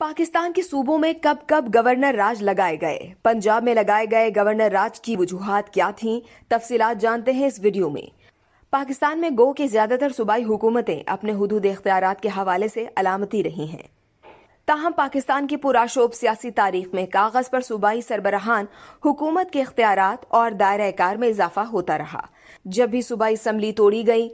पाकिस्तान के सूबों में कब कब गवर्नर राज लगाए गए, पंजाब में लगाए गए गवर्नर राज की वजूहात क्या थीं, तफसीलात जानते हैं इस वीडियो में। पाकिस्तान में गो के ज्यादातर सूबाई हुकूमतें अपने हुदूद इख्तियारात के हवाले से अलामती रही हैं। ताहम पाकिस्तान की पुराशोभ सियासी तारीख में कागज पर सूबाई सरबराहान हुकूमत के इख्तियारात और दायरा कार में इजाफा होता रहा। जब भी सूबाई असम्बली तोड़ी गई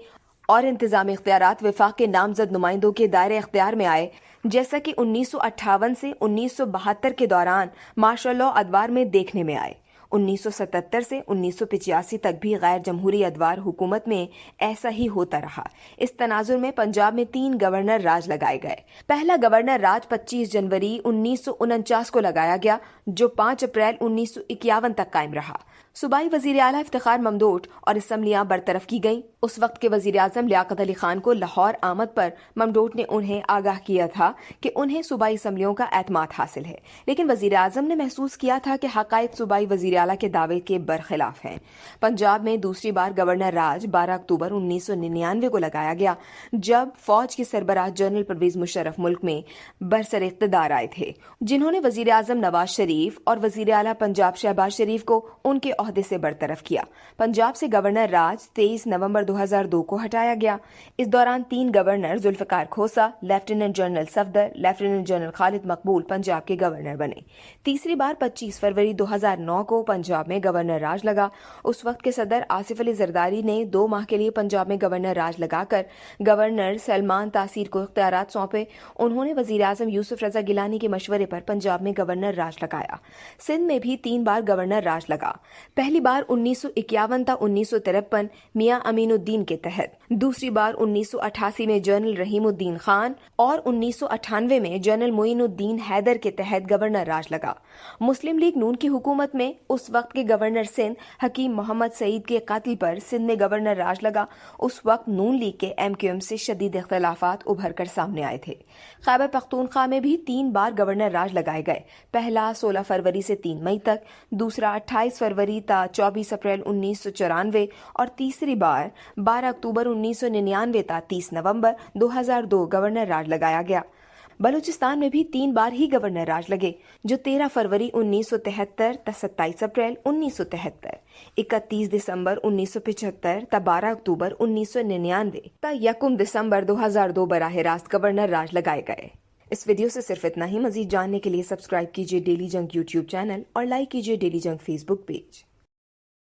और इंतजामी इख्तियारात वफाक के नामजद नुमाइंदों के दायरे इख्तियार में आए, जैसा कि 1958 से 1972 के दौरान मार्शल लॉ अदवार में देखने में आए। 1977 से 1985 तक भी गैर जमहूरी अदवार हुकूमत में ऐसा ही होता रहा। इस तनाजुर में पंजाब में 3 गवर्नर राज लगाए गए। पहला गवर्नर राज 25 जनवरी 1949 को लगाया गया, जो 5 अप्रैल 1951 तक कायम रहा। सूबाई वजीर आला इफ्तिखार ममदोट और असम्बलियां बरतरफ की गईं। उस वक्त के वजीर आजम लियाकत अली खान को लाहौर आमद पर ममदोट ने उन्हें आगाह किया था कि उन्हें सूबाई असम्बलियों का एतमाद हासिल है, लेकिन वजीर आजम ने महसूस किया था कि हकायक सूबाई वजीर आला के दावे के बरखिलाफ हैं। पंजाब में दूसरी बार गवर्नर राज 12 अक्टूबर 1999 को लगाया गया, जब फौज के सरबराह जनरल परवेज मुशर्रफ मुल्क में बरसर इख्तिदार आए थे, जिन्होंने वजीर आजम नवाज शरीफ और वजीर आला पंजाब शहबाज शरीफ को उनके ओहदे से बरतरफ किया। पंजाब से गवर्नर राज 23 नवंबर 2002 को हटाया गया। इस दौरान 3 governor Zulfiqar Khosa, lieutenant general Safdar, lieutenant general Khalid Maqbool Punjab के गवर्नर बने। तीसरी बार 25 फरवरी 2009 को पंजाब में गवर्नर राज लगा। उस वक्त के सदर आसिफ अली जरदारी ने 2 माह के लिए पंजाब में गवर्नर राज लगाकर गवर्नर सलमान तासीर को इख्तियारात सौंपे। उन्होंने वजीर आजम यूसुफ रजा गिलानी के मशवरे पर पंजाब में गवर्नर राज लगाया। सिंध में भी 3 बार गवर्नर राज लगा। पहली बार 1951 था 1953 मियां अमीनुद्दीन के तहत, दूसरी बार 1988 में जनरल रहीमुद्दीन खान और 1998 में जनरल मोइनुद्दीन हैदर के तहत गवर्नर राज लगा। मुस्लिम लीग नून की हुकूमत में उस वक्त के गवर्नर सिंध हकीम मोहम्मद सईद के कत्ल पर सिंध में गवर्नर राज लगा। उस वक्त नून लीग के MQM से शदीद इख्तिलाफात उभर कर सामने आए थे। खैबर पख्तूनख्वा में भी 3 बार गवर्नर राज लगाए गए। पहला 16 फरवरी से 3 मई तक, दूसरा 28 फरवरी ता 24 अप्रैल 1994 और तीसरी बार 12 अक्टूबर 1999 ता 30 नवंबर 2002 गवर्नर राज लगाया गया। बलूचिस्तान में भी 3 बार ही गवर्नर राज लगे, जो 13 फरवरी 1973 ता 27 अप्रैल 1973, 31 दिसंबर 1975 ता 12 अक्टूबर 1999 ता 1 दिसंबर 2002 बराह रास्त गवर्नर राज लगाए गए। इस वीडियो से सिर्फ इतना ही। मजीद जानने के लिए सब्सक्राइब कीजिए डेली जंग YouTube चैनल और लाइक कीजिए डेली जंग Facebook पेज।